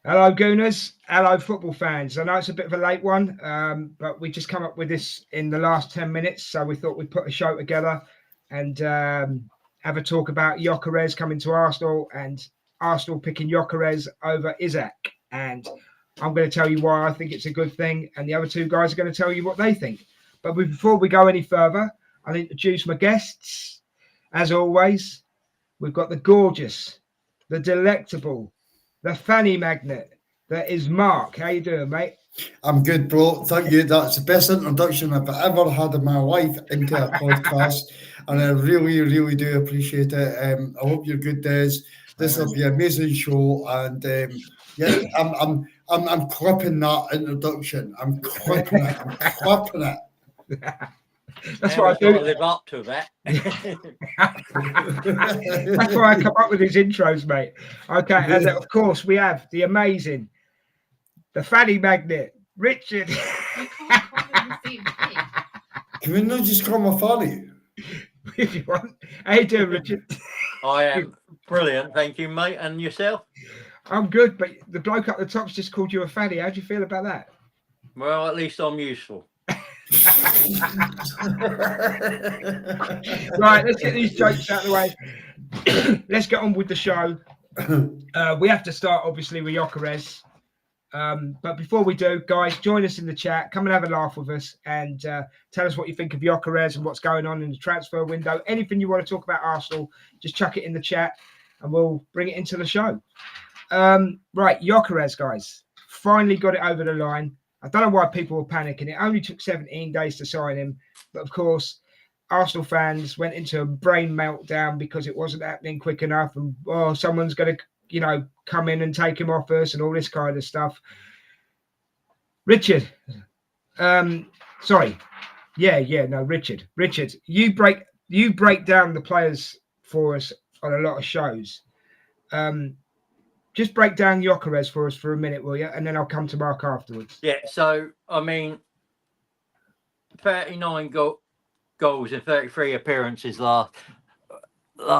Hello, Gooners. Hello, football fans. I know it's a bit of a late one, but we just come up with this in the last 10 minutes. So we thought we'd put a show together and have a talk about Gyökeres coming to Arsenal and Arsenal picking Gyökeres over Isak. And I'm going to tell you why I think it's a good thing. And the other two guys are going to tell you what they think. But before we go any further, I'll introduce my guests. As always, we've got the gorgeous, the delectable, the fanny magnet that is Mark. How you doing, mate? I'm good, bro. Thank you. That's the best introduction I've ever had in my life into a podcast, and I really, really do appreciate it. I hope you're good, Des. This will be an amazing show, and yeah, I'm clipping that introduction. I'm clipping it. I'm clipping it. That's Now what I he's got to do. live up to that. That's why I come up with these intros, mate. Okay, and of course we have the amazing, the fanny magnet, Richard. You can't call them the same thing. Can we not just call me funny? If you want. How you doing, Richard? I am brilliant, thank you, mate. And yourself? I'm good, but the bloke up the top's just called you a fanny. How do you feel about that? Well, at least I'm useful. Right, let's get these jokes out of the way. Let's get on with the show. We have to start, obviously, with Gyökeres. But before we do, guys, join us in the chat. Come and have a laugh with us and tell us what you think of Gyökeres and what's going on in the transfer window. Anything you want to talk about Arsenal, just chuck it in the chat and we'll bring it into the show. Right, Gyökeres, guys, finally got it over the line. I don't know why people were panicking. It only took 17 days to sign him. But, of course, Arsenal fans went into a brain meltdown because it wasn't happening quick enough. And, oh, someone's going to, come in and take him off us and all this kind of stuff. Richard. Richard. Richard, you break down the players for us on a lot of shows. Just break down Gyökeres for us for a minute, will you? And then I'll come to Mark afterwards. Yeah, so, 39 goals in 33 appearances last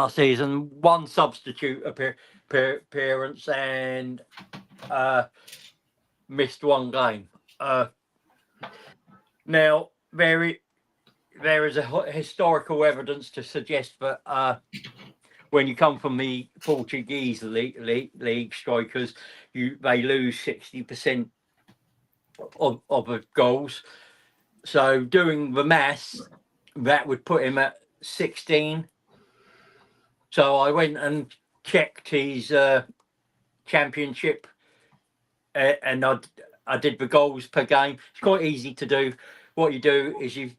season, one substitute appearance and missed one game. Now, there is a historical evidence to suggest that when you come from the Portuguese league strikers, they lose 60% of the goals. So doing the maths, that would put him at 16. So I went and checked his championship, and I did the goals per game. It's quite easy to do. What you do is you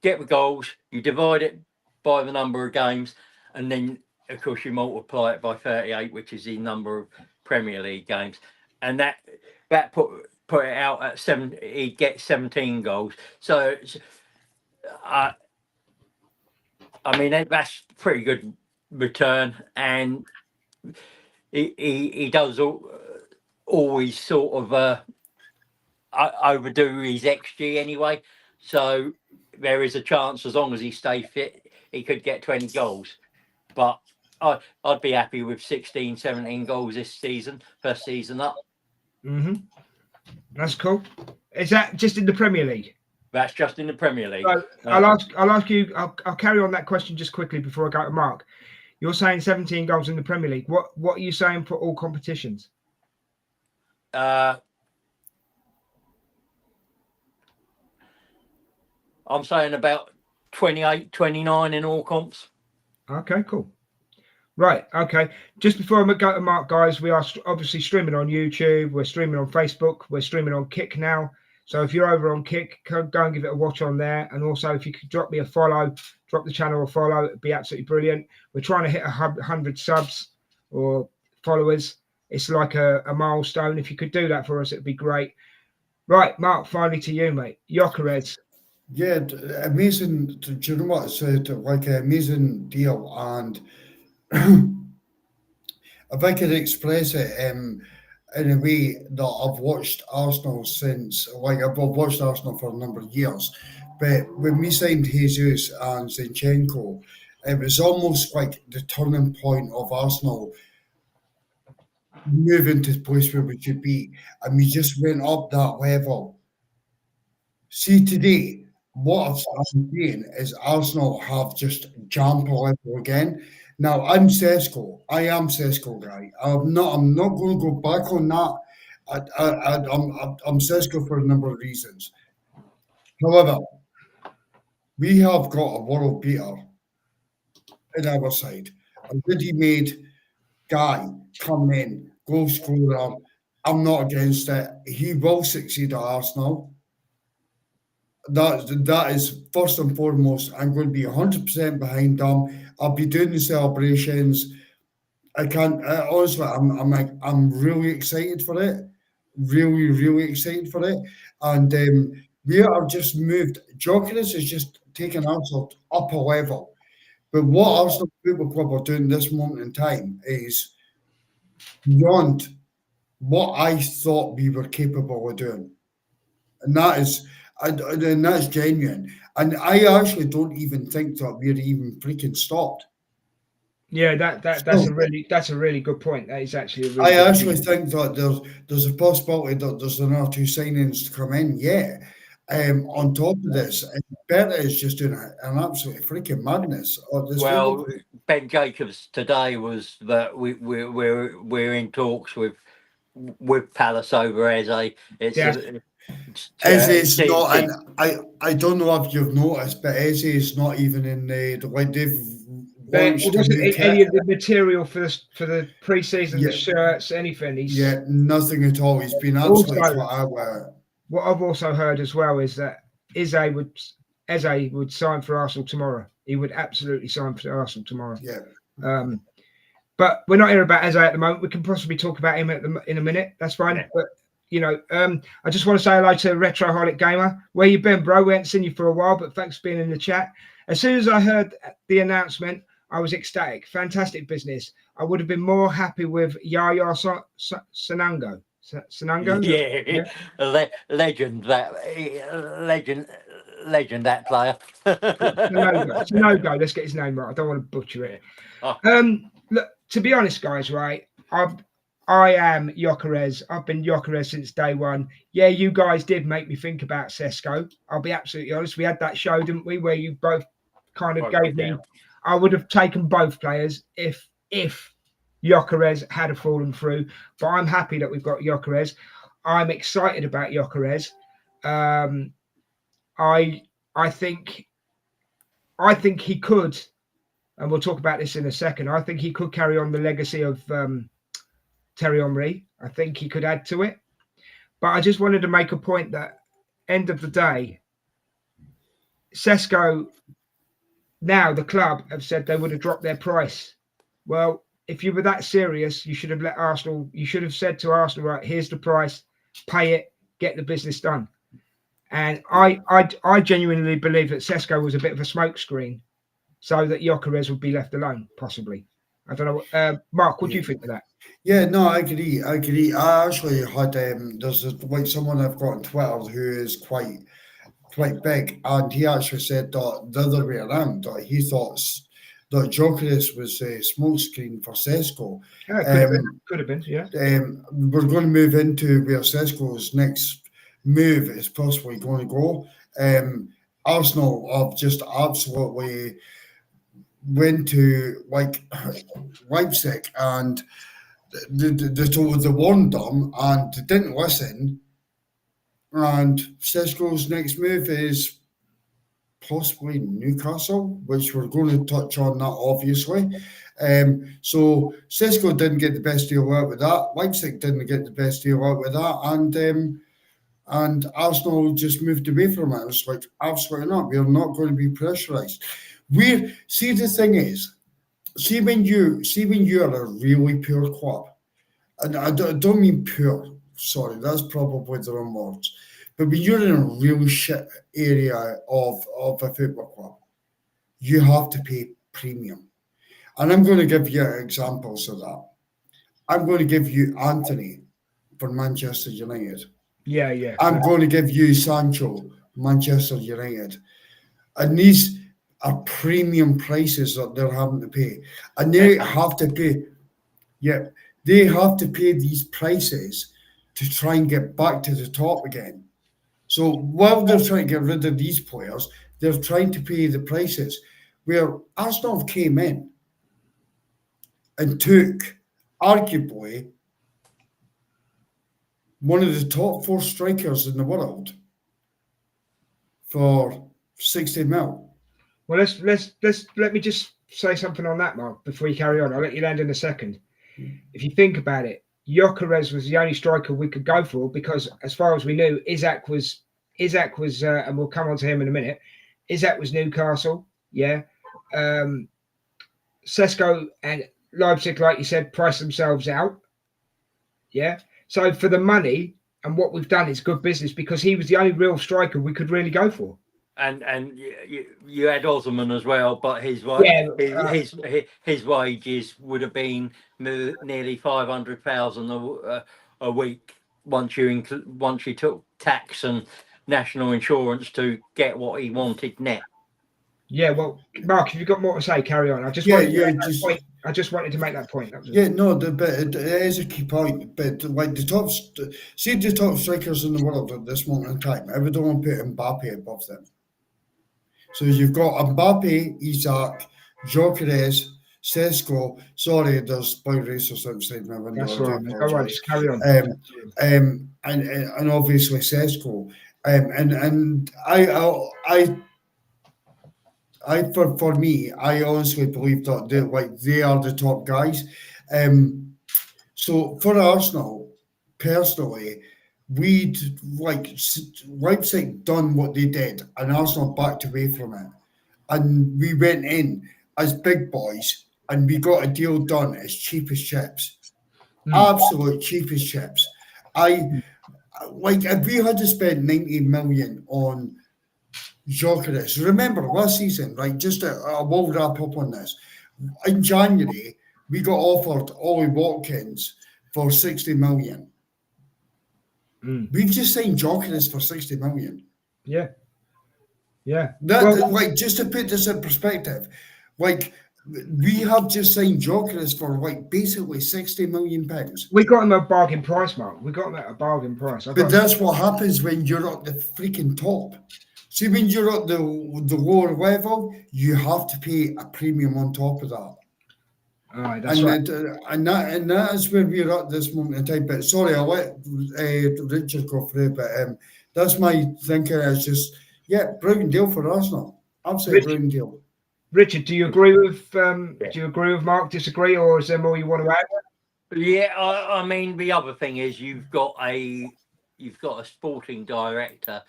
get the goals, you divide it by the number of games, and then, of course, you multiply it by 38, which is the number of Premier League games. And that put it out at 7. He'd get 17 goals. So, that's pretty good return. And he does always sort of overdo his XG anyway. So there is a chance, as long as he stays fit, he could get 20 goals. But I'd be happy with 16, 17 goals this season, first season up. Mm-hmm. That's cool. Is that just in the Premier League? That's just in the Premier League. So I'll ask you. I'll carry on that question just quickly before I go to Mark. You're saying 17 goals in the Premier League. What are you saying for all competitions? I'm saying about 28, 29 in all comps. Okay, cool. Right, okay. Just before I go to Mark, guys, we are obviously streaming on YouTube. We're streaming on Facebook. We're streaming on Kick now. So if you're over on Kick, go and give it a watch on there. And also, if you could drop me a follow, drop the channel a follow, it'd be absolutely brilliant. We're trying to hit 100 subs or followers. It's like a milestone. If you could do that for us, it'd be great. Right, Mark, finally to you, mate. Gyökeres. Yeah, amazing. Do you know what? It's like an amazing deal. And if I could express it in a way that I've watched Arsenal since, I've watched Arsenal for a number of years, but when we signed Jesus and Zinchenko, it was almost like the turning point of Arsenal moving to the place where we should be, and we just went up that level. See, today, what I'm seeing is Arsenal have just jumped a level again. Now, I'm Sesko. I am Sesko guy. I'm not going to go back on that. I'm Sesko for a number of reasons. However, we have got a world beater in our side. A ready-made guy coming in, goal scorer. I'm not against it. He will succeed at Arsenal. That is first and foremost. I'm going to be 100% behind them. I'll be doing the celebrations. I can't honestly. I'm really excited for it. Really excited for it. And we are just moved. Gyökeres has just taken Arsenal up a level. But what Arsenal Football Club are doing this moment in time is beyond what I thought we were capable of doing, and that's genuine. And I actually don't even think that we're even freaking stopped. Yeah, that's a really good point. That is actually a really I good actually point. think that there's a possibility that there's another 2 signings to come in. Yeah. On top of this, Berta is just doing an absolute freaking madness. Well, Ben Jacobs today was that we're in talks with Palace over Eze. Eze's not, and I don't know if you've noticed, but Eze is not even in the like they've But launched it a wasn't new any kit. of the material for the pre-season, Yeah. the shirts, anything. Yeah, nothing at all. He's been absolutely Also, flat out with it. what I've also heard as well is that Eze would sign for Arsenal tomorrow. He would absolutely sign for Arsenal tomorrow. Yeah. But we're not here about Eze at the moment. We can possibly talk about him in a minute. That's fine. Yeah. But I just want to say hello to Retroholic Gamer. Where you been, bro? We haven't seen you for a while, but thanks for being in the chat. As soon as I heard the announcement, I was ecstatic. Fantastic business. I would have been more happy with Yaya Sanango. Sanango? Yeah. Legend that player. Sanogo. Let's get his name right. I don't want to butcher it. Oh. Look, to be honest, guys, right? I am Gyökeres. I've been Gyökeres since day one. Yeah, you guys did make me think about Sesko. I'll be absolutely honest. We had that show, didn't we, where you both kind of gave me. I would have taken both players if Gyökeres had fallen through. But I'm happy that we've got Gyökeres. I'm excited about Gyökeres. I think he could, and we'll talk about this in a second. I think he could carry on the legacy of Thierry Henry. I think he could add to it. But I just wanted to make a point that end of the day, Sesko, now the club have said they would have dropped their price. Well, if you were that serious, you should have said to Arsenal, right, here's the price, pay it, get the business done. And I genuinely believe that Sesko was a bit of a smokescreen so that Gyökeres would be left alone, possibly. I don't know. Mark, what do you think of that? Yeah, no, I agree. I actually had there's like someone I've got on Twitter who is quite big, and he actually said that the other way around, that he thought that Gyökeres was a smokescreen for Sesko. Yeah, could have been, yeah. We're going to move into where Sesko's next move is possibly going to go. Arsenal have just absolutely went to like Leipzig and they warned them and they didn't listen. And Sesko's next move is possibly Newcastle, which we're going to touch on that obviously. So Sesko didn't get the best deal out with that. Leipzig didn't get the best deal out with that, and Arsenal just moved away from it. It's like, absolutely not. We're not going to be pressurised. See, the thing is, see when you're a really poor club, and I don't mean poor. Sorry, that's probably the wrong words. But when you're in a really shit area of a football club, you have to pay premium. And I'm going to give you examples of that. I'm going to give you Anthony for Manchester United. Yeah. I'm going to give you Sancho, Manchester United. And these are premium prices that they're having to pay. And they have to pay. Yeah, They have to pay these prices to try and get back to the top again. So while they're trying to get rid of these players, they're trying to pay the prices. Where Arsenal came in and took, arguably, one of the top 4 strikers in the world for 60 mil. Well, let me just say something on that, Mark, before you carry on. I'll let you land in a second. If you think about it, Gyökeres was the only striker we could go for because, as far as we knew, Isak was, and we'll come on to him in a minute. Isak was Newcastle, yeah. Sesko and Leipzig, like you said, priced themselves out, yeah. So for the money and what we've done, it's good business because he was the only real striker we could really go for. And you had Osman as well, but his wages would have been nearly 500,000 a week once you took tax and national insurance to get what he wanted net. Yeah, well, Mark, if you've got more to say, carry on. I just wanted to make that point. That was but it is a key point. But like the top strikers in the world at this moment in time, I would only put Mbappe above them. So you've got Mbappe, Isak, Gyökeres, Sesko. Sorry, there's boy racers outside my window. That's right. All right, just carry on. And obviously Sesko. And for me, I honestly believe that they are the top guys. So for Arsenal, personally, we'd Leipzig done what they did, and Arsenal backed away from it, and we went in as big boys, and we got a deal done as cheap as chips, absolute cheap as chips. If we had to spend 90 million on Gyökeres, remember last season, right? Just I will wrap up on this. In January, we got offered Ollie Watkins for 60 million. We've just signed Gyökeres for 60 million. Yeah. Just to put this in perspective, we have just signed Gyökeres for basically 60 million pounds. We got him at a bargain price, Mark. We got him at a bargain price. But that's what happens when you're at the freaking top. See, when you're at the lower level, you have to pay a premium on top of that. That's right. And that is where we're at this moment in time. But sorry, I'll let Richard go through. But that's my thinking. Is just brilliant deal for Arsenal. Absolutely brilliant deal. Richard, do you agree with Mark? Disagree, or is there more you want to add? Yeah, I mean the other thing is you've got a sporting director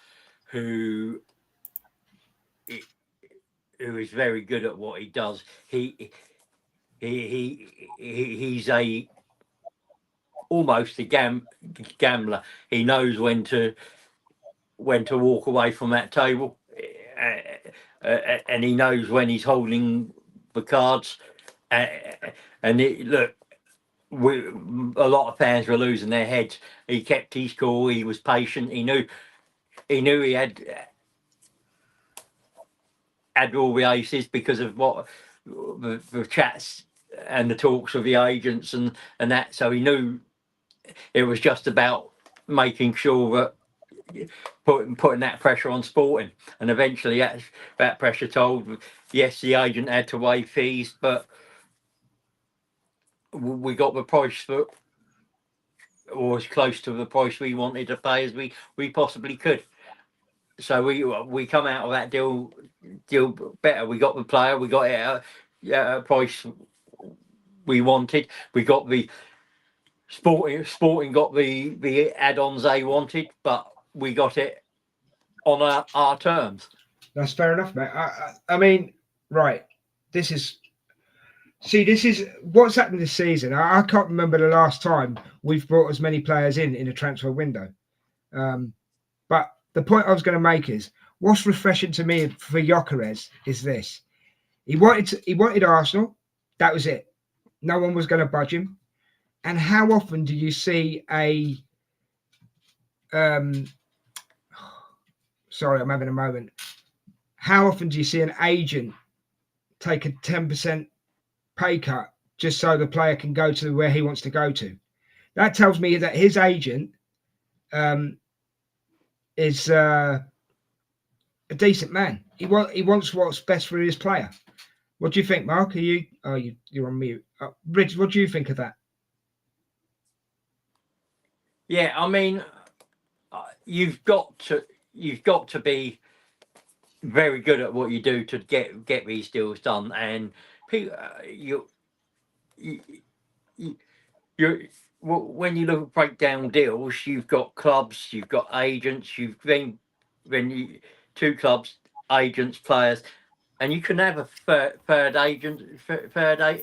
who is very good at what he does. He's almost a gambler. He knows when to walk away from that table, and he knows when he's holding the cards. And look, a lot of fans were losing their heads. He kept his cool. He was patient. He knew he had all the aces because of what the chats and the talks of the agents and that. So he knew it was just about making sure that putting that pressure on Sporting, and eventually that pressure told. Yes, the agent had to waive fees, but we got the price that or as close to the price we wanted to pay as we possibly could. So we come out of that deal better. We got the player, we got it at a price we wanted. We got the Sporting got the add-ons they wanted, but we got it on our terms. That's fair enough, mate. I mean, right. This is what's happened this season. I can't remember the last time we've brought as many players in a transfer window. But the point I was going to make is what's refreshing to me for Gyökeres is this. He wanted Arsenal. That was it. No one was going to budge him. And how often do you see sorry, I'm having a moment. How often do you see an agent take a 10% pay cut just so the player can go to where he wants to go to. That tells me that his agent is a decent man. He wants what's best for his player. What do you think, Mark? You're on mute. Rich, what do you think of that? Yeah, I mean, you've got to be very good at what you do to get these deals done, and when you look at breakdown deals, you've got clubs, you've got agents, two clubs, agents, players, and you can have a third agent,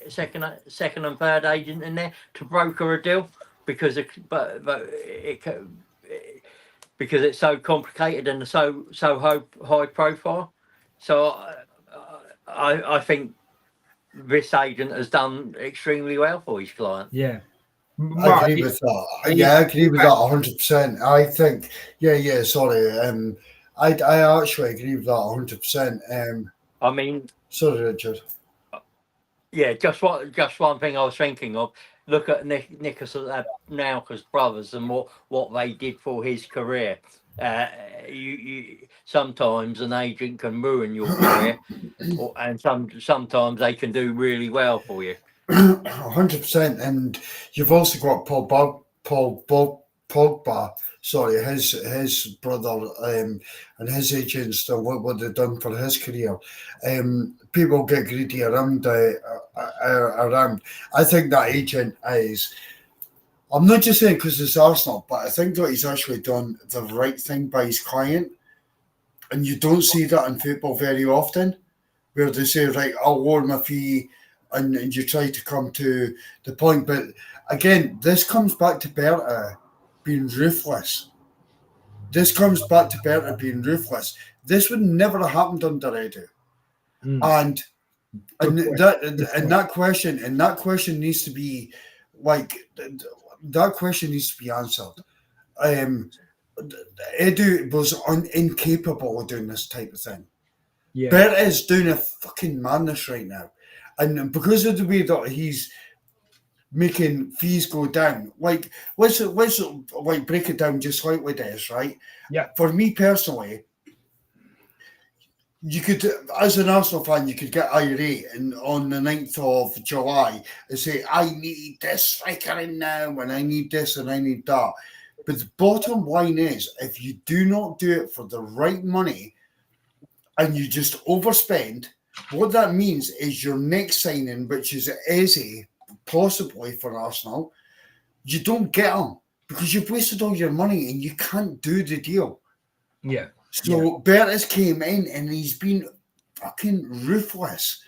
second and third agent in there to broker a deal because because it's so complicated and so high profile. So I think this agent has done extremely well for his client. Yeah. I agree with that. Yeah, I agree with that 100%. I think, sorry. I actually agree with that 100%. I mean, sorry, Richard. Yeah, just one thing I was thinking of. Look at Nicholas Nauka's brothers and what they did for his career. You sometimes an agent can ruin your career, and sometimes they can do really well for you. 100%, and you've also got Paul Pogba. Sorry, his brother and his agents. What they've done for his career. People get greedy around. I think that agent is. I'm not just saying because it's Arsenal, but I think that he's actually done the right thing by his client, and you don't see that in football very often, where they say, right, I'll lower my fee. And you try to come to the point. But again, this comes back to Berta being ruthless. This would never have happened under Edu. And that question needs to be answered. Edu was incapable of doing this type of thing. Yeah. Berta is doing a fucking madness right now. And because of the way that he's making fees go down, let's break it down just slightly, Des, right? Yeah. For me personally, you could, as an Arsenal fan, you could get irate and on the 9th of July and say, I need this striker in now, and I need this and I need that. But the bottom line is, if you do not do it for the right money and you just overspend, what that means is your next signing, which is Eze, possibly for Arsenal, you don't get him because you've wasted all your money and you can't do the deal. Yeah. So Berta's came in and he's been fucking ruthless.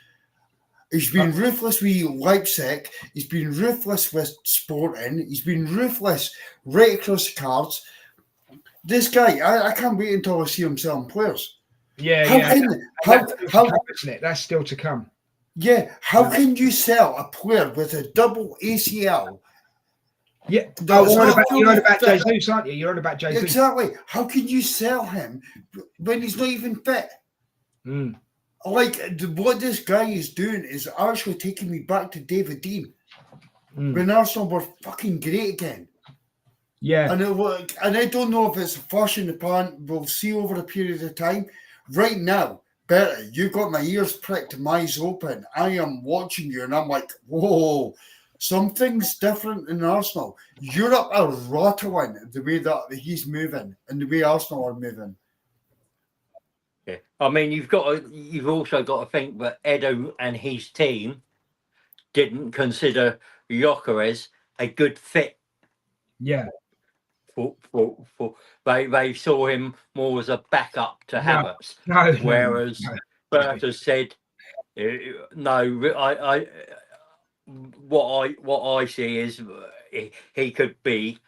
He's been ruthless with Leipzig. He's been ruthless with Sporting. He's been ruthless right across the cards. This guy, I can't wait until I see him selling players. Yeah, that's still to come. Yeah, how can you sell a player with a double ACL? Yeah, you're on about Jesus, aren't you? You're on about Jesus. Exactly. How can you sell him when he's not even fit? What this guy is doing is actually taking me back to David Dean when Arsenal were fucking great again. Yeah, and I don't know if it's a flash in the pan. We'll see over a period of time. Right now, Berta, you got my ears pricked, my eyes open. I am watching you, and I'm like, whoa, something's different in Arsenal. Europe are rattling the way that he's moving and the way Arsenal are moving. Yeah, I mean, you've also got to think that Edu and his team didn't consider Gyökeres a good fit. Yeah. They saw him more as a backup to Havertz. Whereas Berta said, no, what I see is he could be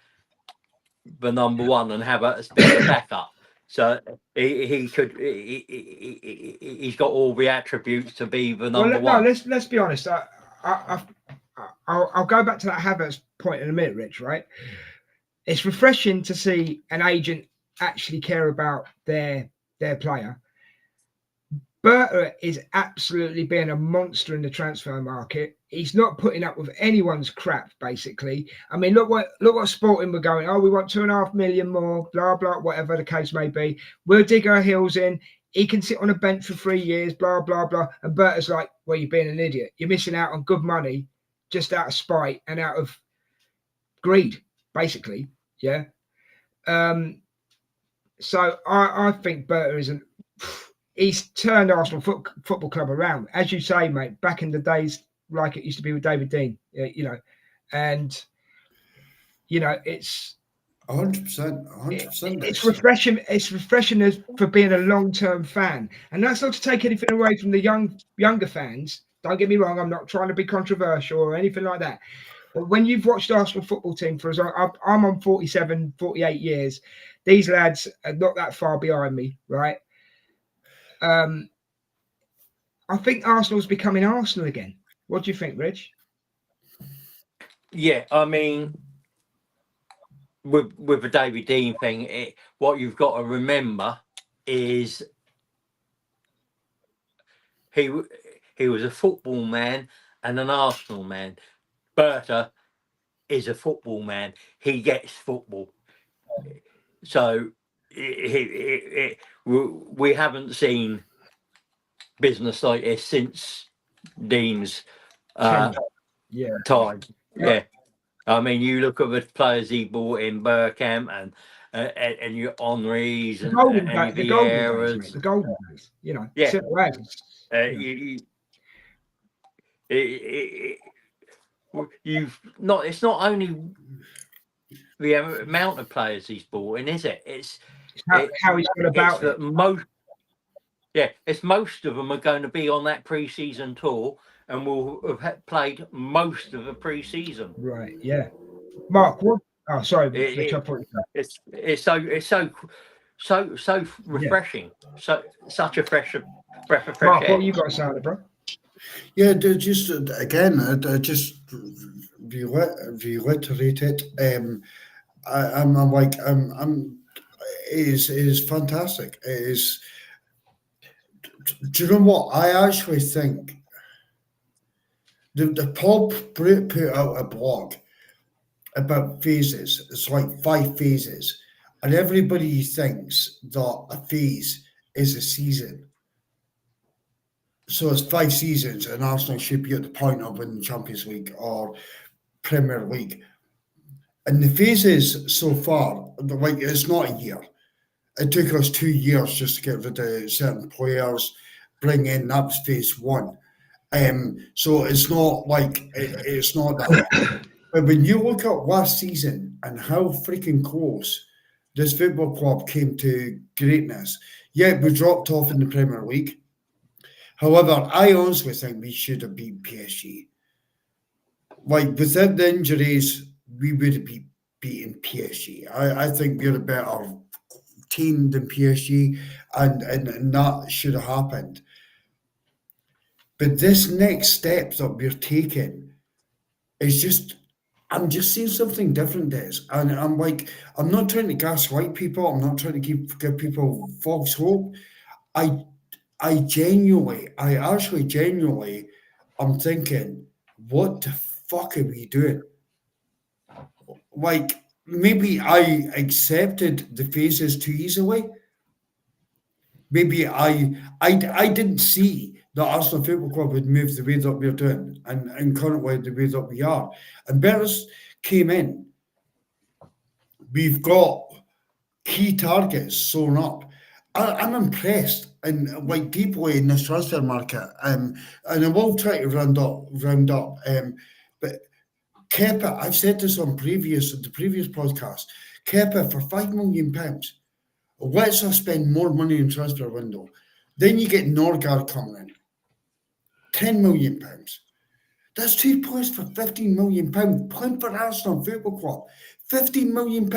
the number one and Havertz be the backup. So he's got all the attributes to be the number one. No, let's be honest. I'll go back to that Havertz point in a minute, Rich. Right? It's refreshing to see an agent actually care about their player. Berta is absolutely being a monster in the transfer market. He's not putting up with anyone's crap, basically. I mean, look what Sporting were going. Oh, we want 2.5 million more, blah blah, whatever the case may be. We'll dig our heels in. He can sit on a bench for 3 years, blah blah blah. And Berta's like, well, you're being an idiot. You're missing out on good money just out of spite and out of greed, basically. Yeah. So I think Berta isn't. He's turned Arsenal Football Club around, as you say, mate. Back in the days, like it used to be with David Dean, you know, and you know it's 100%, 100%. It's refreshing. It's refreshing for being a long-term fan, and that's not to take anything away from the younger fans. Don't get me wrong. I'm not trying to be controversial or anything like that. But when you've watched Arsenal football team for as long, I'm on 47, 48 years. These lads are not that far behind me, right? I think Arsenal's becoming Arsenal again. What do you think, Rich? Yeah, I mean, with the David Dean thing, what you've got to remember is he was a football man and an Arsenal man. Berta is a football man. He gets football. So we haven't seen business like this since Dean's time. Yeah. I mean, you look at the players he bought in Bergkamp and your Henrys and the golden days, you know. Yeah. Simple as. It's not only the amount of players he's bought in, is it? It's how he's gone about it. Most of them are going to be on that pre-season tour and will have played most of the pre-season. Right. Yeah. Mark, what? Oh, sorry. It's so refreshing. Yeah. Such a fresh breath of fresh Mark, air. what you got to say, bro? Yeah, just again, just reiterate it. It is fantastic. It is. Do you know what? I actually think the pub put out a blog about phases. It's like 5 phases, and everybody thinks that a phase is a season. So it's 5 seasons, and Arsenal should be at the point of winning the Champions League or Premier League. And the phases so far, like, it's not a year. It took us 2 years just to get rid of certain players, bring in, that was phase 1. So it's not like, it's not that. But when you look at last season and how freaking close this football club came to greatness, yeah, we dropped off in the Premier League. However, I honestly think we should have beat PSG. Like, without the injuries, we would have beaten PSG. I think we're a better team than PSG, and that should have happened. But this next step that we're taking is just, I'm just seeing something different, Des. And I'm like, I'm not trying to gaslight people. I'm not trying to give people false hope. I actually genuinely, I'm thinking, what the fuck are we doing? Like, maybe I accepted the phases too easily. Maybe I didn't see that Arsenal Football Club would move the way that we're doing and currently the way that we are. And Berta's came in. We've got key targets sewn up. I'm impressed and like deeply in this transfer market. And I will try to round up. But Kepa, I've said this on the previous podcast. Kepa for £5 million. Let's us spend more money in transfer window. Then you get Norgard coming in. £10 million. That's 2 players for £15 million. Playing for Arsenal Football Club. £15 million.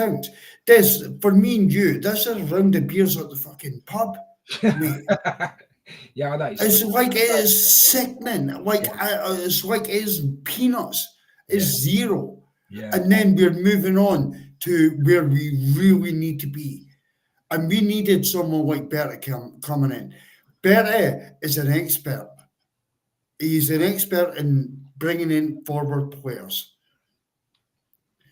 This, for me and you, that's a round of beers at the fucking pub, mate. Yeah, I know. It's like it is sickening. Like it's like it is peanuts. It's zero. Yeah. And then we're moving on to where we really need to be. And we needed someone like Berta coming in. Bertie is an expert. He's an expert in bringing in forward players.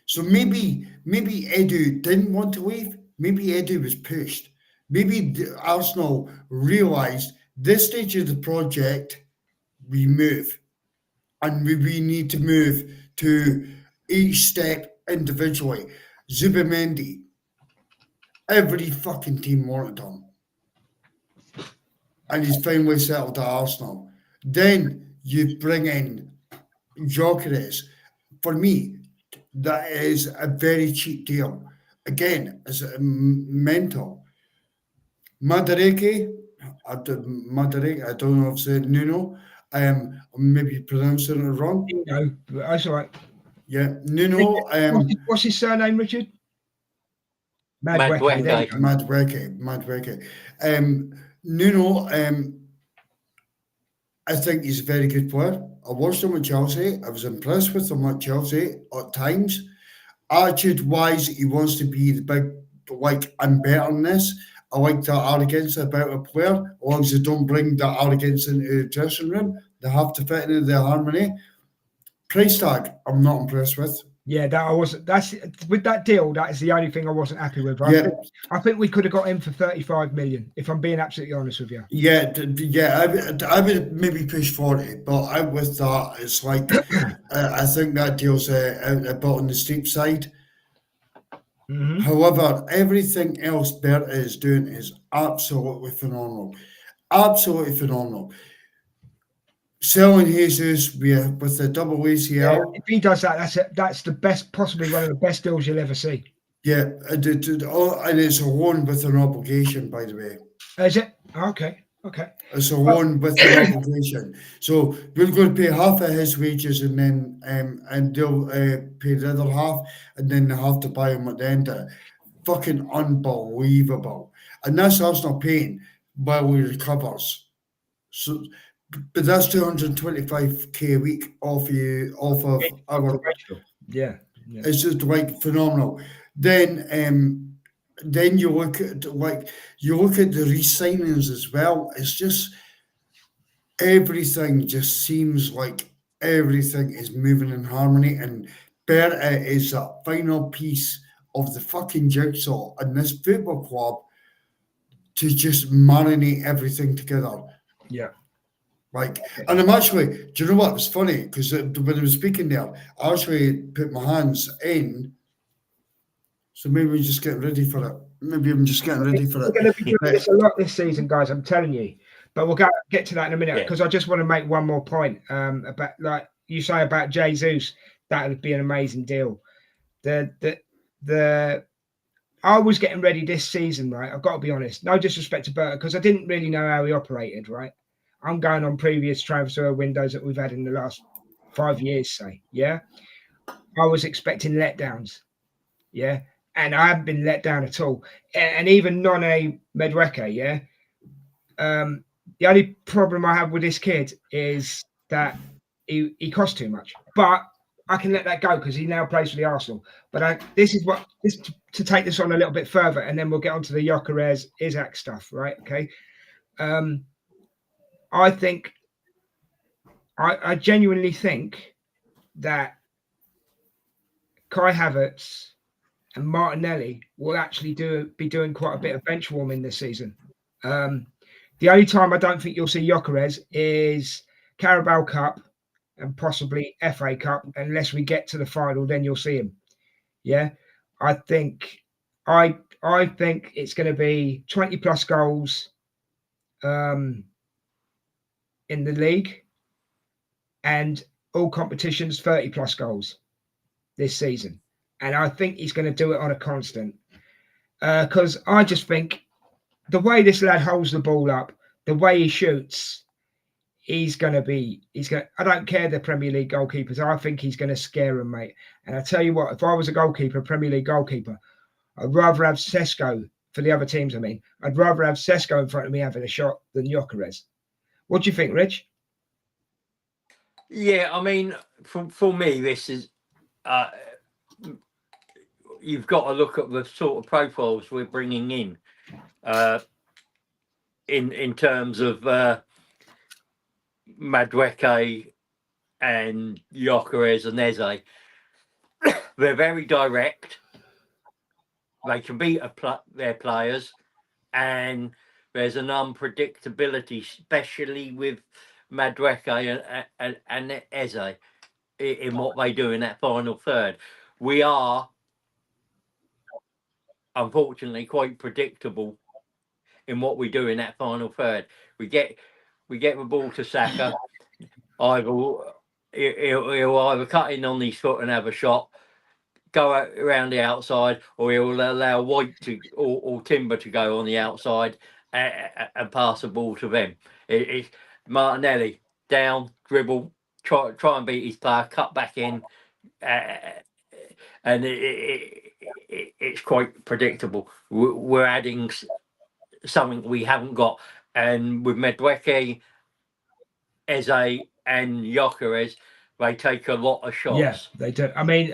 So maybe Edu didn't want to leave. Maybe Edu was pushed. Maybe Arsenal realised this stage of the project, we move. And we need to move to each step individually. Zubimendi, every fucking team wanted him. And he's finally settled at Arsenal. Then you bring in Gyökeres. For me, that is a very cheap deal. Again, it's mental. Madueke, I don't know if it's Nuno. Maybe pronouncing it wrong. No, that's all right. Yeah, Nuno. What's his surname, Richard? Madueke. There you go. Madueke. Nuno, I think he's a very good player. I watched him at Chelsea. I was impressed with him at Chelsea at times. Attitude-wise, he wants to be the big, like, I'm better than this. I like that arrogance about a player. As long as they don't bring that arrogance into the dressing room, they have to fit into their harmony. Price tag, I'm not impressed with. Yeah, that's with that deal. That is the only thing I wasn't happy with. I think we could have got him for 35 million. If I'm being absolutely honest with you. Yeah. I would maybe push 40, but out with that, it's like I think that deal's a bit on the steep side. Mm-hmm. However, everything else Berta is doing is absolutely phenomenal. Absolutely phenomenal. Selling Jesus with the double ACL. Yeah, if he does that, that's the best, possibly one of the best deals you'll ever see. Yeah, and it's a loan with an obligation, by the way. Is it? Okay. It's a loan with an obligation. So we're going to pay half of his wages, and then and they'll pay the other half, and then they have to buy him at the end of it. Fucking unbelievable. And that's us not paying while he recovers. So, but that's 225k a week off of our. Yeah. It's just like phenomenal. Then you look at the re-signings as well. It's just everything just seems like everything is moving in harmony, and Berta is that final piece of the fucking jigsaw in this football club to just marinate everything together. Yeah. Like, and I'm actually, do you know what? It was funny because when I was speaking there, I actually put my hands in. So maybe we're just getting ready for it. Maybe I'm just getting ready for it. We're going to be doing this a lot this season, guys. I'm telling you. But we'll get to that in a minute because I just want to make one more point about, like you say about Jesus. That would be an amazing deal. I was getting ready this season, right? I've got to be honest. No disrespect to Berta, because I didn't really know how he operated, right? I'm going on previous transfer windows that we've had in the last 5 years, say, yeah? I was expecting letdowns, yeah? And I haven't been let down at all. And even None Madueke, yeah? The only problem I have with this kid is that he costs too much. But I can let that go because he now plays for the Arsenal. But this is to take this on a little bit further, and then we'll get onto the Gyökeres, Isak stuff, right? Okay. I genuinely think that Kai Havertz and Martinelli will actually be doing quite a bit of bench warming this season. The only time I don't think you'll see Gyökeres is Carabao Cup and possibly FA Cup, unless we get to the final, then you'll see him. Yeah, I think it's going to be 20 plus goals in the league, and all competitions 30 plus goals this season. And I think he's going to do it on a constant because I just think the way this lad holds the ball up, the way he shoots, I don't care the Premier League goalkeepers. I think he's going to scare them, mate. And I tell you what, if I was a goalkeeper, a Premier League goalkeeper, I'd rather have Sesko for the other teams. I'd rather have Sesko in front of me having a shot than Gyökeres. What do you think, Rich? Yeah, I mean, for me, this is you've got to look at the sort of profiles we're bringing in. in terms of Madueke and Gyökeres and Eze. They're very direct. They can beat their players, and there's an unpredictability, especially with Madueke and Eze, in what they do in that final third. We are, unfortunately, quite predictable in what we do in that final third. We get the ball to Saka. He'll either cut in on his foot and have a shot, go out around the outside, or he'll allow White to or Timber to go on the outside and pass the ball to them. It's Martinelli down, dribble, try and beat his player, cut back in, and it's quite predictable. We're adding something we haven't got, and with Madueke, Eze, and Gyökeres, they take a lot of shots. Yeah, they do. I mean,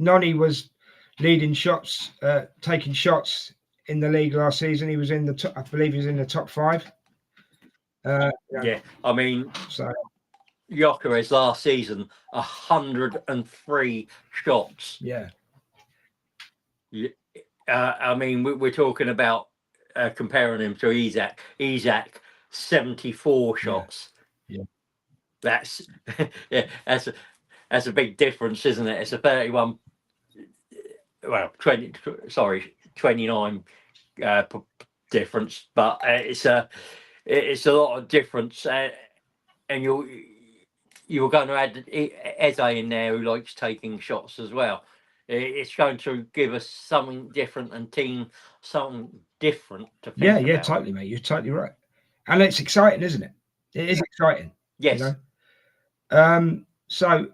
Noni was leading shots, taking shots in the league last season. He was in the top, I believe he was in the top 5. Yeah, I mean, so Gyökeres last season, 103 shots. Yeah. I mean, we're talking about comparing him to Isak. Isak, 74 shots. Yeah. That's that's a big difference, isn't it? It's a 31. Well, 29 difference, but it's a lot of difference, and you're going to add Eze in there, who likes taking shots as well. It's going to give us something different and team something different to think Yeah, about. totally, mate. You're totally right, and it's exciting, isn't it? It is exciting. Yes. You know? So,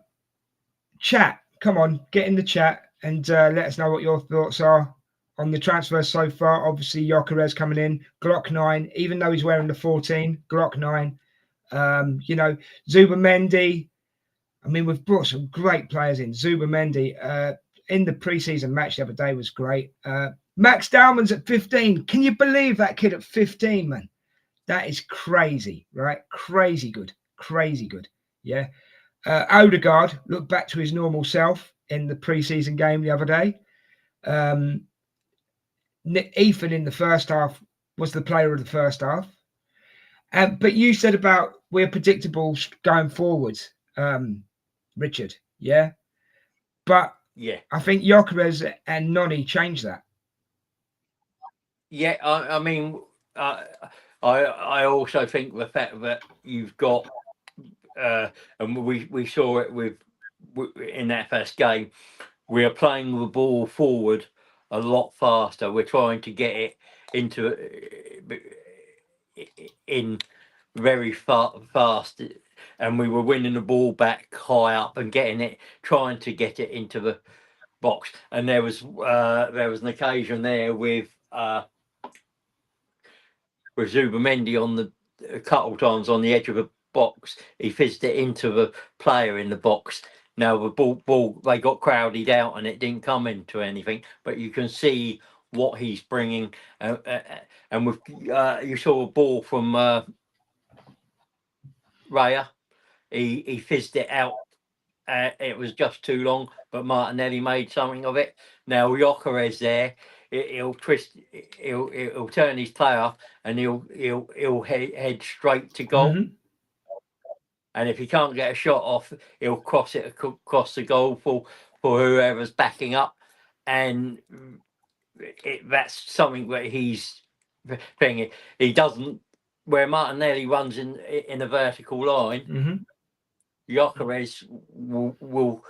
chat. Come on, get in the chat and let us know what your thoughts are on the transfer so far. Obviously, Gyökeres coming in, Glock 9, even though he's wearing the 14, Glock 9. You know, Zubamendi. I mean, we've brought some great players in. Zubamendi in the preseason match the other day was great. Max Dowman's at 15. Can you believe that kid at 15, man? That is crazy, right? Crazy good. Yeah. Odegaard looked back to his normal self in the preseason game the other day. Ethan in the first half was the player of the first half. But you said about we're predictable going forward, Richard. Yeah. But Yeah. I think Gyökeres and Noni changed that. Yeah, I mean, I also think the fact that you've got, and we saw it with in that first game, we are playing the ball forward a lot faster. We're trying to get it into in very fast, and we were winning the ball back high up and trying to get it into the box. And there was an occasion there with Zubamendi on a couple times on the edge of the box. He fizzed it into the player in the box. Now the ball they got crowded out and it didn't come into anything, but you can see what he's bringing. And with you saw a ball from Raya, he fizzed it out. It was just too long, but Martinelli made something of it. Now Gyökeres there, he'll twist, he'll turn his player off, and he'll head straight to goal. Mm-hmm. And if he can't get a shot off, he'll cross it across the goal for whoever's backing up, and that's something that he's thinking. He doesn't, where Martinelli runs in a vertical line. Mm-hmm. Gyökeres will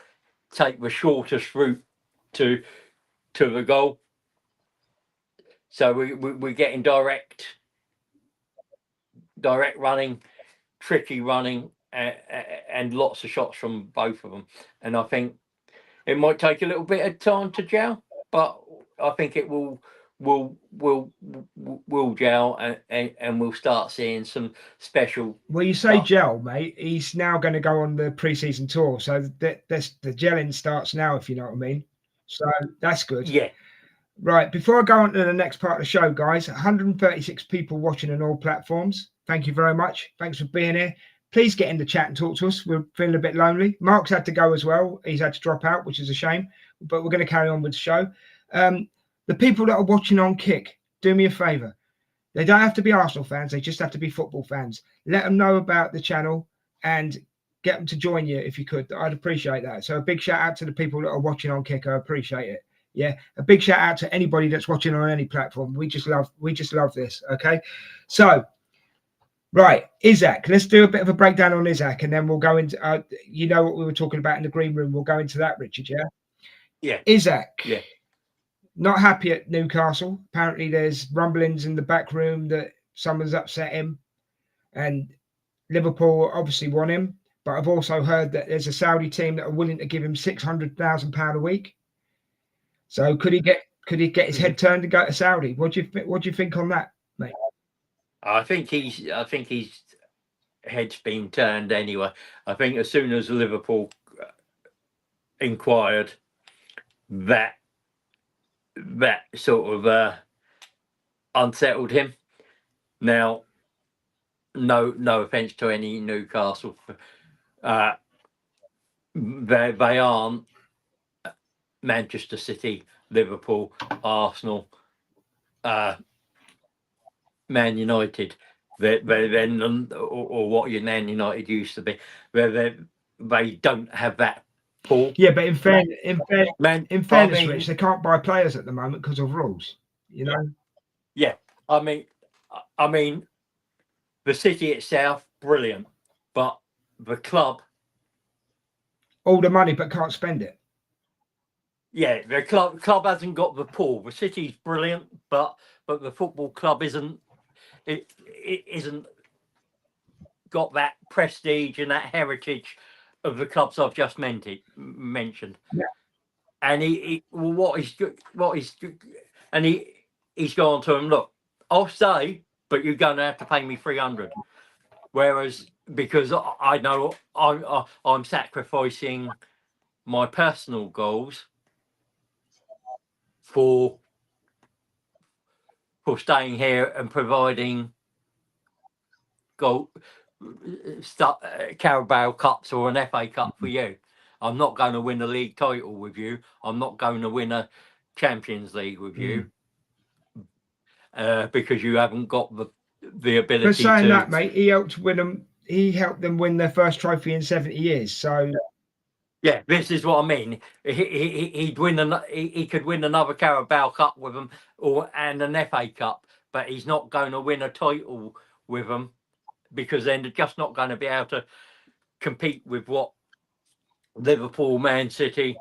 take the shortest route to the goal. So we're getting direct running, tricky running, and lots of shots from both of them. And I think it might take a little bit of time to gel, but I think it will gel, and we'll start seeing some special. Well, you say gel, mate. He's now going to go on the preseason tour, so the gelling starts now, if you know what I mean. So that's good. Yeah. Right, before I go on to the next part of the show, guys, 136 people watching on all platforms. Thank you very much. Thanks for being here. Please get in the chat and talk to us. We're feeling a bit lonely. Mark's had to go as well. He's had to drop out, which is a shame, but we're going to carry on with the show. The people that are watching on Kick, do me a favour. They don't have to be Arsenal fans. They just have to be football fans. Let them know about the channel and get them to join you if you could. I'd appreciate that. So a big shout out to the people that are watching on Kick. I appreciate it. Yeah, a big shout out to anybody that's watching on any platform. We just love this. Okay, so right, Isak. Let's do a bit of a breakdown on Isak, and then we'll go into you know what we were talking about in the green room. We'll go into that, Richard. Yeah. Yeah. Isak. Yeah. Not happy at Newcastle. Apparently, there's rumblings in the back room that someone's upset him, and Liverpool obviously want him. But I've also heard that there's a Saudi team that are willing to give him £600,000 a week. So could he get his head turned and go to Saudi? What do you think on that, mate? I think his head's been turned anyway. I think as soon as Liverpool inquired, that sort of unsettled him. Now, no offense to any Newcastle, they aren't Manchester City, Liverpool, Arsenal, Man United. They're or what Man United used to be. They don't have that pull. Yeah, but in fairness, mean, Rich, they can't buy players at the moment because of rules. You know. Yeah, I mean, the city itself, brilliant, but the club, all the money but can't spend it. Yeah, the club hasn't got the pull. The city's brilliant, but the football club isn't got that prestige and that heritage of the clubs I've just mentioned. Yeah. And he's gone to him. Look, I'll stay, but you're going to have to pay me 300. Whereas because I know I'm sacrificing my personal goals for staying here and providing Carabao Cups or an FA Cup for you. I'm not going to win a league title with you. I'm not going to win a Champions League with you because you haven't got the ability. For saying that, mate, he helped them win their first trophy in 70 years. So. Yeah, this is what I mean. He could win another Carabao Cup with them and an FA Cup, but he's not going to win a title with them because then they're just not going to be able to compete with what Liverpool, Man City,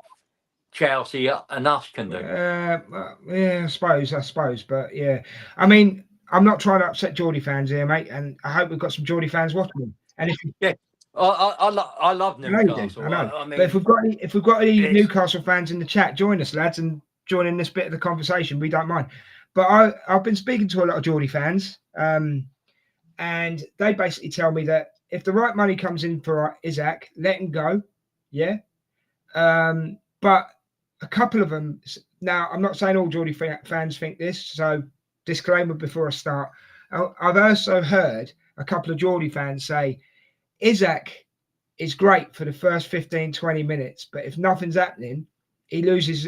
Chelsea, and us can do. Yeah, I suppose, but yeah, I mean, I'm not trying to upset Geordie fans here, mate, and I hope we've got some Geordie fans watching. And I love Newcastle. I know. I mean, but if we've got any Newcastle fans in the chat, join us, lads, and join in this bit of the conversation. We don't mind. But I've been speaking to a lot of Geordie fans, and they basically tell me that if the right money comes in for Isak, let him go. Yeah. But a couple of them. Now, I'm not saying all Geordie fans think this, so disclaimer before I start. I've also heard a couple of Geordie fans say Isak is great for the first 15, 20 minutes, but if nothing's happening, he loses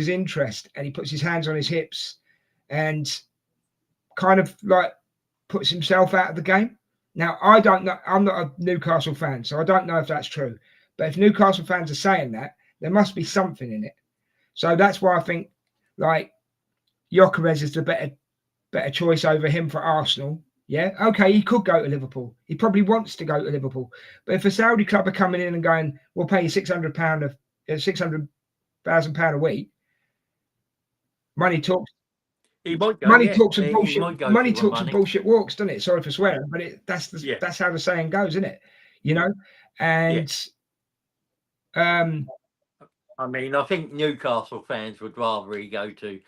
interest and he puts his hands on his hips and kind of like puts himself out of the game. Now, I don't know. I'm not a Newcastle fan, so I don't know if that's true. But if Newcastle fans are saying that, there must be something in it. So that's why I think like Gyökeres is the better choice over him for Arsenal. Yeah, okay, he could go to Liverpool. He probably wants to go to Liverpool. But if a Saudi club are coming in and going, we'll pay you £600,000 a week, money talks. Money talks and bullshit. Money talks and bullshit walks, doesn't it? Sorry for swearing, but that's how the saying goes, isn't it? You know, and I mean, I think Newcastle fans would rather he go to